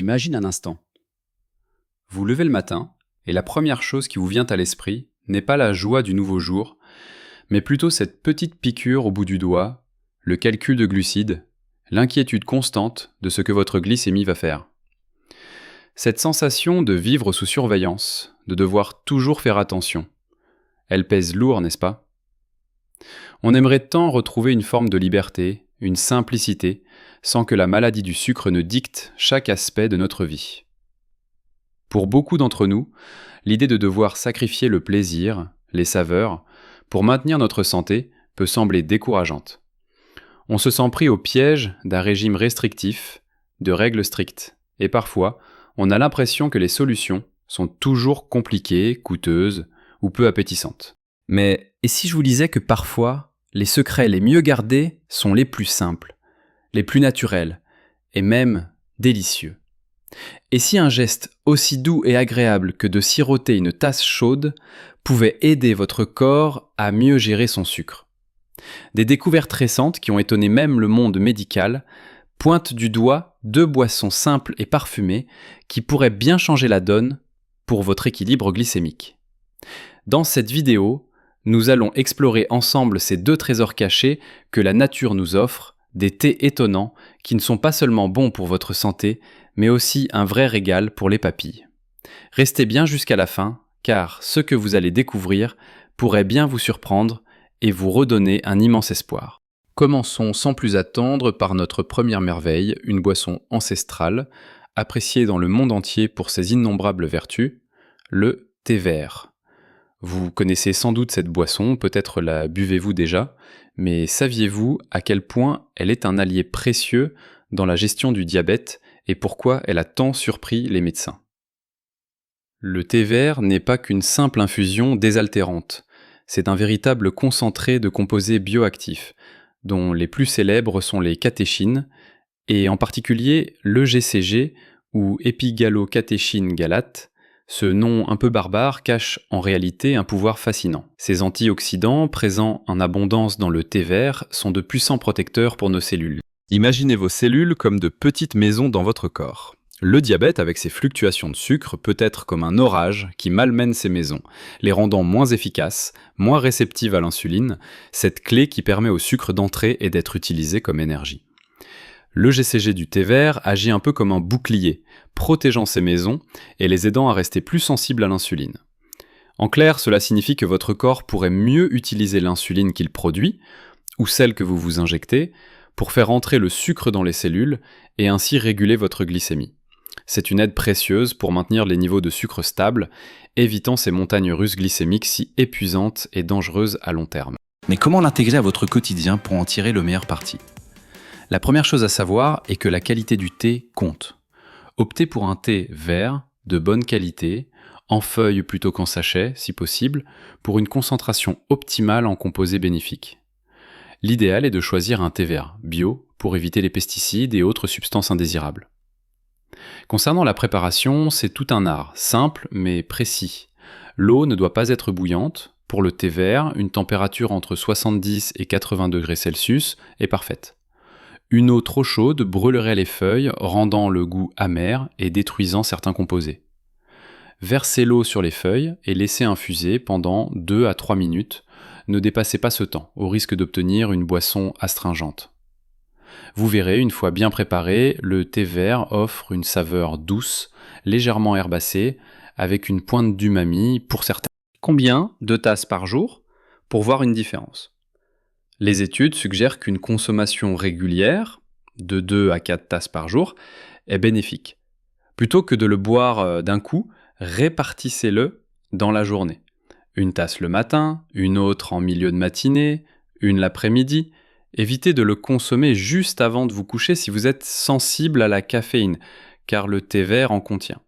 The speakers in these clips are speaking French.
Imagine un instant. Vous levez le matin, et la première chose qui vous vient à l'esprit n'est pas la joie du nouveau jour, mais plutôt cette petite piqûre au bout du doigt, le calcul de glucides, l'inquiétude constante de ce que votre glycémie va faire. Cette sensation de vivre sous surveillance, de devoir toujours faire attention, elle pèse lourd, n'est-ce pas ? On aimerait tant retrouver une forme de liberté, une simplicité, sans que la maladie du sucre ne dicte chaque aspect de notre vie. Pour beaucoup d'entre nous, l'idée de devoir sacrifier le plaisir, les saveurs, pour maintenir notre santé peut sembler décourageante. On se sent pris au piège d'un régime restrictif, de règles strictes, et parfois, on a l'impression que les solutions sont toujours compliquées, coûteuses ou peu appétissantes. Mais et si je vous disais que parfois, les secrets les mieux gardés sont les plus simples, les plus naturels, et même délicieux. Et si un geste aussi doux et agréable que de siroter une tasse chaude pouvait aider votre corps à mieux gérer son sucre ? Des découvertes récentes qui ont étonné même le monde médical pointent du doigt 2 boissons simples et parfumées qui pourraient bien changer la donne pour votre équilibre glycémique. Dans cette vidéo, nous allons explorer ensemble ces 2 trésors cachés que la nature nous offre, des thés étonnants qui ne sont pas seulement bons pour votre santé, mais aussi un vrai régal pour les papilles. Restez bien jusqu'à la fin, car ce que vous allez découvrir pourrait bien vous surprendre et vous redonner un immense espoir. Commençons sans plus attendre par notre première merveille, une boisson ancestrale, appréciée dans le monde entier pour ses innombrables vertus, le thé vert. Vous connaissez sans doute cette boisson, peut-être la buvez-vous déjà, mais saviez-vous à quel point elle est un allié précieux dans la gestion du diabète et pourquoi elle a tant surpris les médecins ? Le thé vert n'est pas qu'une simple infusion désaltérante, c'est un véritable concentré de composés bioactifs, dont les plus célèbres sont les catéchines, et en particulier l'EGCG ou épigallocatechin galate. Ce nom un peu barbare cache en réalité un pouvoir fascinant. Ces antioxydants, présents en abondance dans le thé vert, sont de puissants protecteurs pour nos cellules. Imaginez vos cellules comme de petites maisons dans votre corps. Le diabète, avec ses fluctuations de sucre, peut être comme un orage qui malmène ces maisons, les rendant moins efficaces, moins réceptives à l'insuline, cette clé qui permet au sucre d'entrer et d'être utilisé comme énergie. Le GCG du thé vert agit un peu comme un bouclier, protégeant ces maisons et les aidant à rester plus sensibles à l'insuline. En clair, cela signifie que votre corps pourrait mieux utiliser l'insuline qu'il produit, ou celle que vous vous injectez, pour faire entrer le sucre dans les cellules et ainsi réguler votre glycémie. C'est une aide précieuse pour maintenir les niveaux de sucre stables, évitant ces montagnes russes glycémiques si épuisantes et dangereuses à long terme. Mais comment l'intégrer à votre quotidien pour en tirer le meilleur parti ? La première chose à savoir est que la qualité du thé compte. Optez pour un thé vert, de bonne qualité, en feuilles plutôt qu'en sachet, si possible, pour une concentration optimale en composés bénéfiques. L'idéal est de choisir un thé vert bio pour éviter les pesticides et autres substances indésirables. Concernant la préparation, c'est tout un art, simple mais précis. L'eau ne doit pas être bouillante. Pour le thé vert, une température entre 70 et 80 degrés Celsius est parfaite. Une eau trop chaude brûlerait les feuilles, rendant le goût amer et détruisant certains composés. Versez l'eau sur les feuilles et laissez infuser pendant 2 à 3 minutes. Ne dépassez pas ce temps, au risque d'obtenir une boisson astringente. Vous verrez, une fois bien préparé, le thé vert offre une saveur douce, légèrement herbacée, avec une pointe d'umami pour certains. Combien de tasses par jour pour voir une différence ? Les études suggèrent qu'une consommation régulière, de 2 à 4 tasses par jour, est bénéfique. Plutôt que de le boire d'un coup, répartissez-le dans la journée. Une tasse le matin, une autre en milieu de matinée, une l'après-midi. Évitez de le consommer juste avant de vous coucher si vous êtes sensible à la caféine, car le thé vert en contient.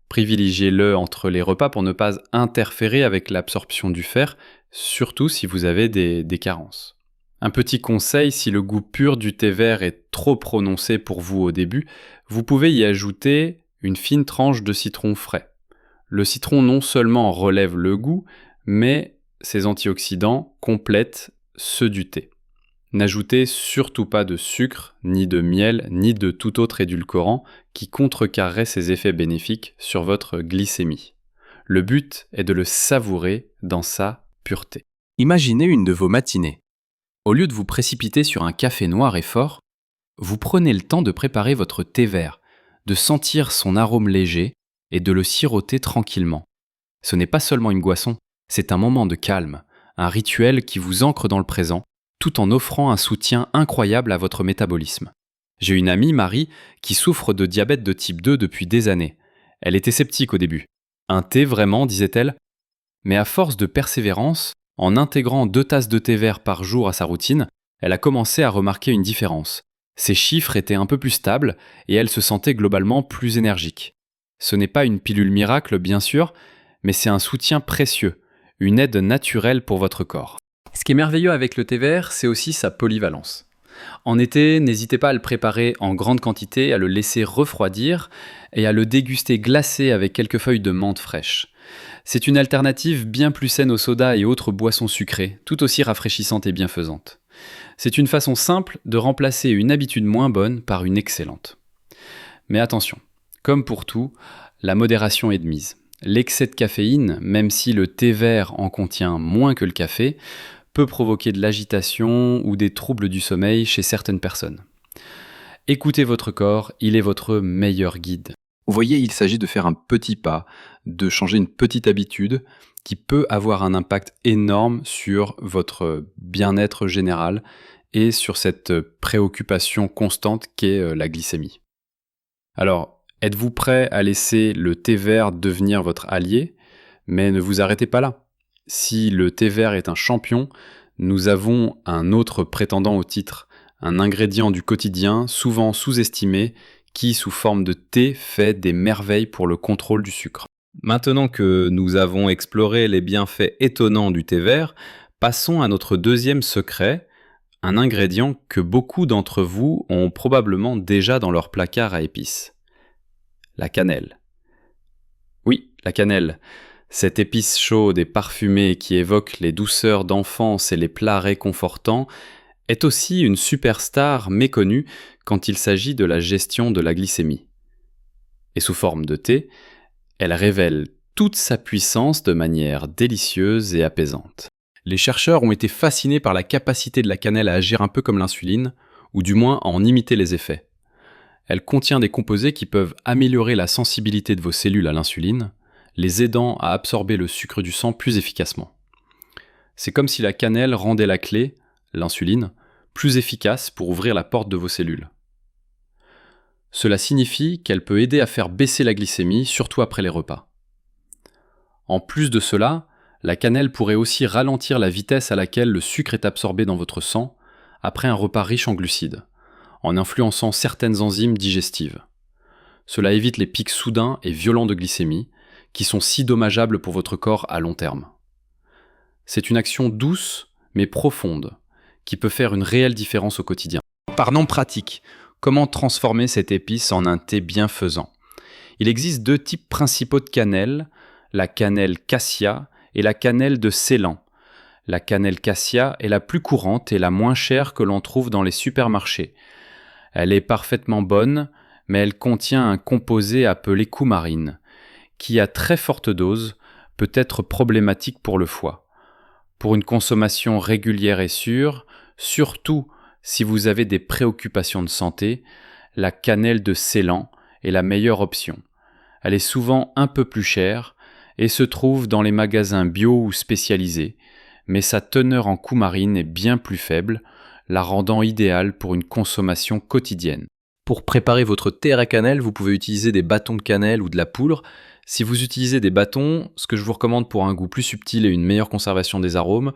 Privilégiez-le entre les repas pour ne pas interférer avec l'absorption du fer, surtout si vous avez des carences. Un petit conseil, si le goût pur du thé vert est trop prononcé pour vous au début, vous pouvez y ajouter une fine tranche de citron frais. Le citron non seulement relève le goût, mais ses antioxydants complètent ceux du thé. N'ajoutez surtout pas de sucre, ni de miel, ni de tout autre édulcorant qui contrecarrerait ses effets bénéfiques sur votre glycémie. Le but est de le savourer dans sa pureté. Imaginez une de vos matinées. Au lieu de vous précipiter sur un café noir et fort, vous prenez le temps de préparer votre thé vert, de sentir son arôme léger et de le siroter tranquillement. Ce n'est pas seulement une boisson, c'est un moment de calme, un rituel qui vous ancre dans le présent, tout en offrant un soutien incroyable à votre métabolisme. J'ai une amie, Marie, qui souffre de diabète de type 2 depuis des années. Elle était sceptique au début. Un thé vraiment, disait-elle. Mais à force de persévérance, en intégrant 2 tasses de thé vert par jour à sa routine, elle a commencé à remarquer une différence. Ses chiffres étaient un peu plus stables et elle se sentait globalement plus énergique. Ce n'est pas une pilule miracle, bien sûr, mais c'est un soutien précieux, une aide naturelle pour votre corps. Ce qui est merveilleux avec le thé vert, c'est aussi sa polyvalence. En été, n'hésitez pas à le préparer en grande quantité, à le laisser refroidir et à le déguster glacé avec quelques feuilles de menthe fraîche. C'est une alternative bien plus saine aux sodas et autres boissons sucrées, tout aussi rafraîchissante et bienfaisante. C'est une façon simple de remplacer une habitude moins bonne par une excellente. Mais attention, comme pour tout, la modération est de mise. L'excès de caféine, même si le thé vert en contient moins que le café, peut provoquer de l'agitation ou des troubles du sommeil chez certaines personnes. Écoutez votre corps, il est votre meilleur guide. Vous voyez, il s'agit de faire un petit pas, de changer une petite habitude qui peut avoir un impact énorme sur votre bien-être général et sur cette préoccupation constante qu'est la glycémie. Alors, êtes-vous prêt à laisser le thé vert devenir votre allié ? Mais ne vous arrêtez pas là. Si le thé vert est un champion, nous avons un autre prétendant au titre, un ingrédient du quotidien souvent sous-estimé qui, sous forme de thé, fait des merveilles pour le contrôle du sucre. Maintenant que nous avons exploré les bienfaits étonnants du thé vert, passons à notre deuxième secret, un ingrédient que beaucoup d'entre vous ont probablement déjà dans leur placard à épices. La cannelle. Oui, la cannelle. Cette épice chaude et parfumée qui évoque les douceurs d'enfance et les plats réconfortants est aussi une superstar méconnue quand il s'agit de la gestion de la glycémie. Et sous forme de thé, elle révèle toute sa puissance de manière délicieuse et apaisante. Les chercheurs ont été fascinés par la capacité de la cannelle à agir un peu comme l'insuline, ou du moins à en imiter les effets. Elle contient des composés qui peuvent améliorer la sensibilité de vos cellules à l'insuline, les aidant à absorber le sucre du sang plus efficacement. C'est comme si la cannelle rendait la clé, l'insuline, plus efficace pour ouvrir la porte de vos cellules. Cela signifie qu'elle peut aider à faire baisser la glycémie, surtout après les repas. En plus de cela, la cannelle pourrait aussi ralentir la vitesse à laquelle le sucre est absorbé dans votre sang après un repas riche en glucides, en influençant certaines enzymes digestives. Cela évite les pics soudains et violents de glycémie, qui sont si dommageables pour votre corps à long terme. C'est une action douce, mais profonde, qui peut faire une réelle différence au quotidien. Parlons pratique. Comment transformer cette épice en un thé bienfaisant ? Il existe 2 types principaux de cannelle, la cannelle cassia et la cannelle de Ceylan. La cannelle cassia est la plus courante et la moins chère que l'on trouve dans les supermarchés. Elle est parfaitement bonne, mais elle contient un composé appelé coumarine, qui à très forte dose peut être problématique pour le foie. Pour une consommation régulière et sûre, surtout si vous avez des préoccupations de santé, la cannelle de Ceylan est la meilleure option. Elle est souvent un peu plus chère et se trouve dans les magasins bio ou spécialisés, mais sa teneur en coumarine est bien plus faible, la rendant idéale pour une consommation quotidienne. Pour préparer votre thé à la cannelle, vous pouvez utiliser des bâtons de cannelle ou de la poudre. Si vous utilisez des bâtons, ce que je vous recommande pour un goût plus subtil et une meilleure conservation des arômes,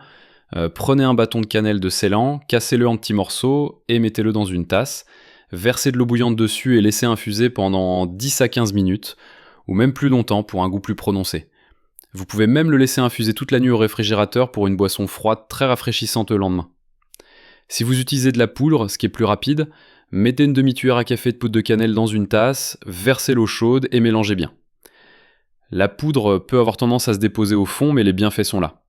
prenez un bâton de cannelle de Ceylan, cassez-le en petits morceaux et mettez-le dans une tasse. Versez de l'eau bouillante dessus et laissez infuser pendant 10 à 15 minutes, ou même plus longtemps pour un goût plus prononcé. Vous pouvez même le laisser infuser toute la nuit au réfrigérateur pour une boisson froide très rafraîchissante le lendemain. Si vous utilisez de la poudre, ce qui est plus rapide, mettez une demi-cuillère à café de poudre de cannelle dans une tasse, versez l'eau chaude et mélangez bien. La poudre peut avoir tendance à se déposer au fond, mais les bienfaits sont là.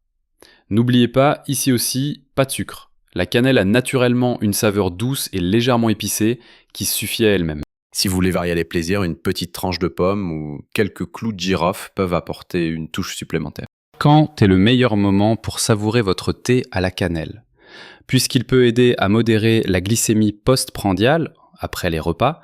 N'oubliez pas, ici aussi, pas de sucre. La cannelle a naturellement une saveur douce et légèrement épicée qui suffit à elle-même. Si vous voulez varier les plaisirs, une petite tranche de pomme ou quelques clous de girofle peuvent apporter une touche supplémentaire. Quand est le meilleur moment pour savourer votre thé à la cannelle? Puisqu'il peut aider à modérer la glycémie post-prandiale, après les repas,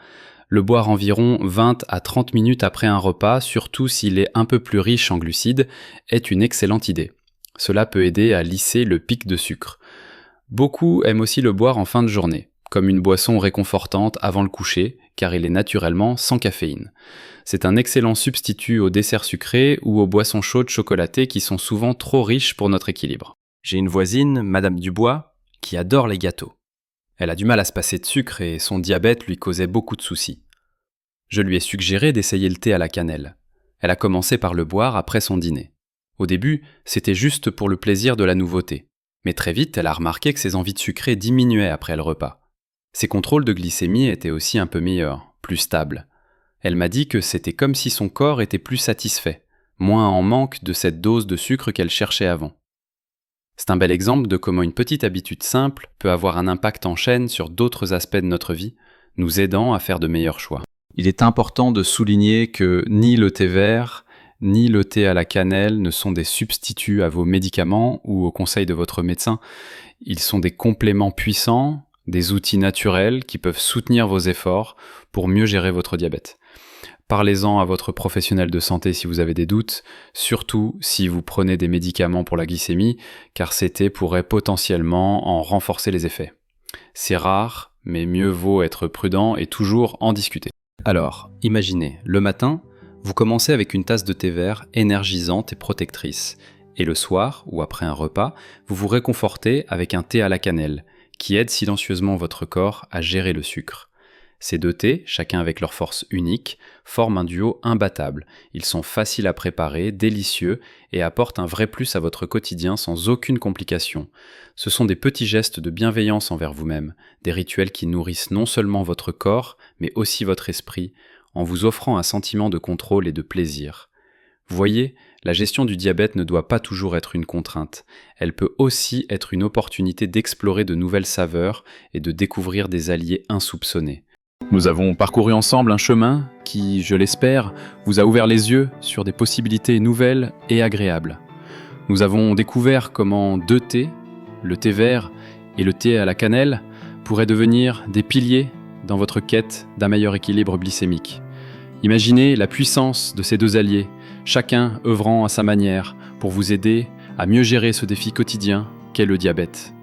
le boire environ 20 à 30 minutes après un repas, surtout s'il est un peu plus riche en glucides, est une excellente idée. Cela peut aider à lisser le pic de sucre. Beaucoup aiment aussi le boire en fin de journée, comme une boisson réconfortante avant le coucher, car il est naturellement sans caféine. C'est un excellent substitut aux desserts sucrés ou aux boissons chaudes chocolatées qui sont souvent trop riches pour notre équilibre. J'ai une voisine, Madame Dubois, qui adore les gâteaux. Elle a du mal à se passer de sucre et son diabète lui causait beaucoup de soucis. Je lui ai suggéré d'essayer le thé à la cannelle. Elle a commencé par le boire après son dîner. Au début, c'était juste pour le plaisir de la nouveauté. Mais très vite, elle a remarqué que ses envies de sucrer diminuaient après le repas. Ses contrôles de glycémie étaient aussi un peu meilleurs, plus stables. Elle m'a dit que c'était comme si son corps était plus satisfait, moins en manque de cette dose de sucre qu'elle cherchait avant. C'est un bel exemple de comment une petite habitude simple peut avoir un impact en chaîne sur d'autres aspects de notre vie, nous aidant à faire de meilleurs choix. Il est important de souligner que ni le thé vert, ni le thé à la cannelle ne sont des substituts à vos médicaments ou aux conseils de votre médecin. Ils sont des compléments puissants, des outils naturels qui peuvent soutenir vos efforts pour mieux gérer votre diabète. Parlez-en à votre professionnel de santé si vous avez des doutes, surtout si vous prenez des médicaments pour la glycémie, car ces thés pourraient potentiellement en renforcer les effets. C'est rare, mais mieux vaut être prudent et toujours en discuter. Alors, imaginez, le matin, vous commencez avec une tasse de thé vert énergisante et protectrice, et le soir, ou après un repas, vous vous réconfortez avec un thé à la cannelle, qui aide silencieusement votre corps à gérer le sucre. Ces deux thés, chacun avec leur force unique, forment un duo imbattable. Ils sont faciles à préparer, délicieux et apportent un vrai plus à votre quotidien sans aucune complication. Ce sont des petits gestes de bienveillance envers vous-même, des rituels qui nourrissent non seulement votre corps, mais aussi votre esprit, en vous offrant un sentiment de contrôle et de plaisir. Vous voyez, la gestion du diabète ne doit pas toujours être une contrainte. Elle peut aussi être une opportunité d'explorer de nouvelles saveurs et de découvrir des alliés insoupçonnés. Nous avons parcouru ensemble un chemin qui, je l'espère, vous a ouvert les yeux sur des possibilités nouvelles et agréables. Nous avons découvert comment deux thés, le thé vert et le thé à la cannelle, pourraient devenir des piliers dans votre quête d'un meilleur équilibre glycémique. Imaginez la puissance de ces deux alliés, chacun œuvrant à sa manière pour vous aider à mieux gérer ce défi quotidien qu'est le diabète.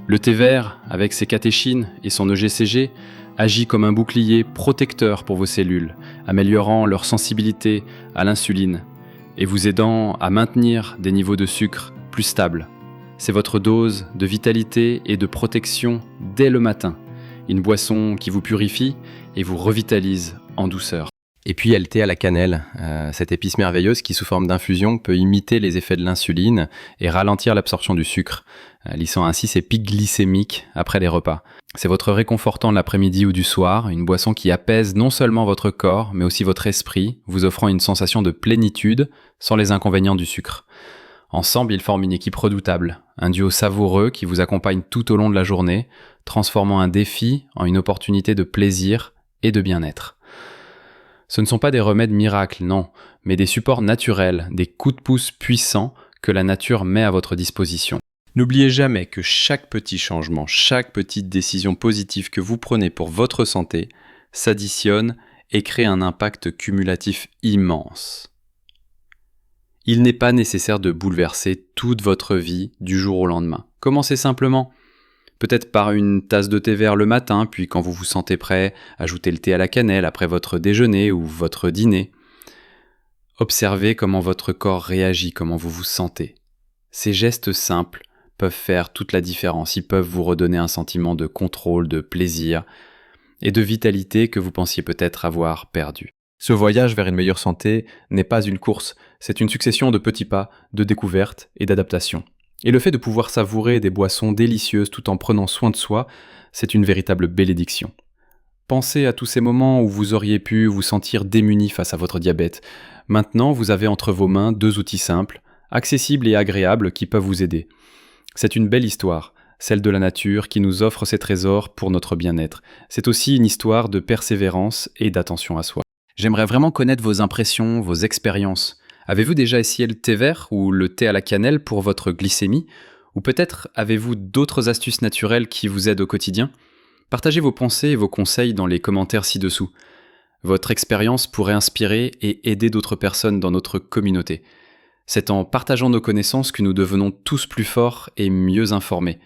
Le thé vert, avec ses catéchines et son EGCG, agit comme un bouclier protecteur pour vos cellules, améliorant leur sensibilité à l'insuline et vous aidant à maintenir des niveaux de sucre plus stables. C'est votre dose de vitalité et de protection dès le matin, une boisson qui vous purifie et vous revitalise en douceur. Et puis il y a le thé à la cannelle, cette épice merveilleuse qui sous forme d'infusion peut imiter les effets de l'insuline et ralentir l'absorption du sucre, lissant ainsi ses pics glycémiques après les repas. C'est votre réconfortant de l'après-midi ou du soir, une boisson qui apaise non seulement votre corps, mais aussi votre esprit, vous offrant une sensation de plénitude sans les inconvénients du sucre. Ensemble, ils forment une équipe redoutable, un duo savoureux qui vous accompagne tout au long de la journée, transformant un défi en une opportunité de plaisir et de bien-être. Ce ne sont pas des remèdes miracles, non, mais des supports naturels, des coups de pouce puissants que la nature met à votre disposition. N'oubliez jamais que chaque petit changement, chaque petite décision positive que vous prenez pour votre santé s'additionne et crée un impact cumulatif immense. Il n'est pas nécessaire de bouleverser toute votre vie du jour au lendemain. Commencez simplement. Peut-être par une tasse de thé vert le matin, puis quand vous vous sentez prêt, ajoutez le thé à la cannelle après votre déjeuner ou votre dîner. Observez comment votre corps réagit, comment vous vous sentez. Ces gestes simples peuvent faire toute la différence. Ils peuvent vous redonner un sentiment de contrôle, de plaisir et de vitalité que vous pensiez peut-être avoir perdu. Ce voyage vers une meilleure santé n'est pas une course, c'est une succession de petits pas, de découvertes et d'adaptations. Et le fait de pouvoir savourer des boissons délicieuses tout en prenant soin de soi, c'est une véritable bénédiction. Pensez à tous ces moments où vous auriez pu vous sentir démuni face à votre diabète. Maintenant, vous avez entre vos mains deux outils simples, accessibles et agréables qui peuvent vous aider. C'est une belle histoire, celle de la nature qui nous offre ses trésors pour notre bien-être. C'est aussi une histoire de persévérance et d'attention à soi. J'aimerais vraiment connaître vos impressions, vos expériences. Avez-vous déjà essayé le thé vert ou le thé à la cannelle pour votre glycémie? Ou peut-être avez-vous d'autres astuces naturelles qui vous aident au quotidien? Partagez vos pensées et vos conseils dans les commentaires ci-dessous. Votre expérience pourrait inspirer et aider d'autres personnes dans notre communauté. C'est en partageant nos connaissances que nous devenons tous plus forts et mieux informés.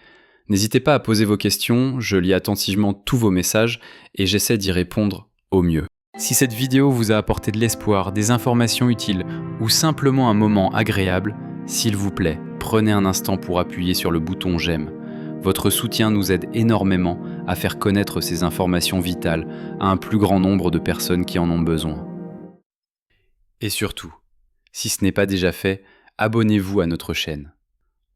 N'hésitez pas à poser vos questions, je lis attentivement tous vos messages et j'essaie d'y répondre au mieux. Si cette vidéo vous a apporté de l'espoir, des informations utiles ou simplement un moment agréable, s'il vous plaît, prenez un instant pour appuyer sur le bouton j'aime. Votre soutien nous aide énormément à faire connaître ces informations vitales à un plus grand nombre de personnes qui en ont besoin. Et surtout, si ce n'est pas déjà fait, abonnez-vous à notre chaîne.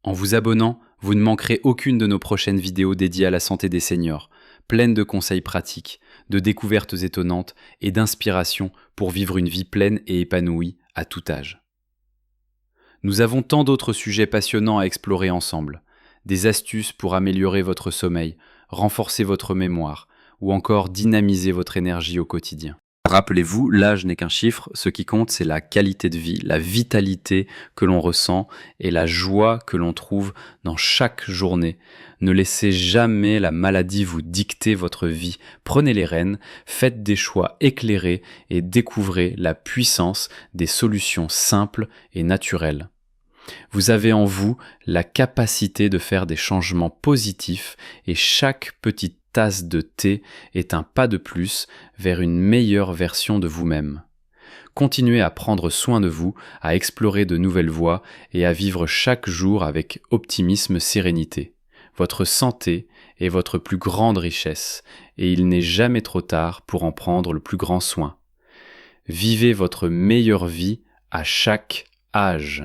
En vous abonnant, vous ne manquerez aucune de nos prochaines vidéos dédiées à la santé des seniors, pleines de conseils pratiques, de découvertes étonnantes et d'inspiration pour vivre une vie pleine et épanouie à tout âge. Nous avons tant d'autres sujets passionnants à explorer ensemble. Des astuces pour améliorer votre sommeil, renforcer votre mémoire ou encore dynamiser votre énergie au quotidien. Rappelez-vous, l'âge n'est qu'un chiffre, ce qui compte c'est la qualité de vie, la vitalité que l'on ressent et la joie que l'on trouve dans chaque journée. Ne laissez jamais la maladie vous dicter votre vie. Prenez les rênes, faites des choix éclairés et découvrez la puissance des solutions simples et naturelles. Vous avez en vous la capacité de faire des changements positifs et chaque petite tasse de thé est un pas de plus vers une meilleure version de vous-même. Continuez à prendre soin de vous, à explorer de nouvelles voies et à vivre chaque jour avec optimisme, sérénité. Votre santé est votre plus grande richesse et il n'est jamais trop tard pour en prendre le plus grand soin. Vivez votre meilleure vie à chaque âge.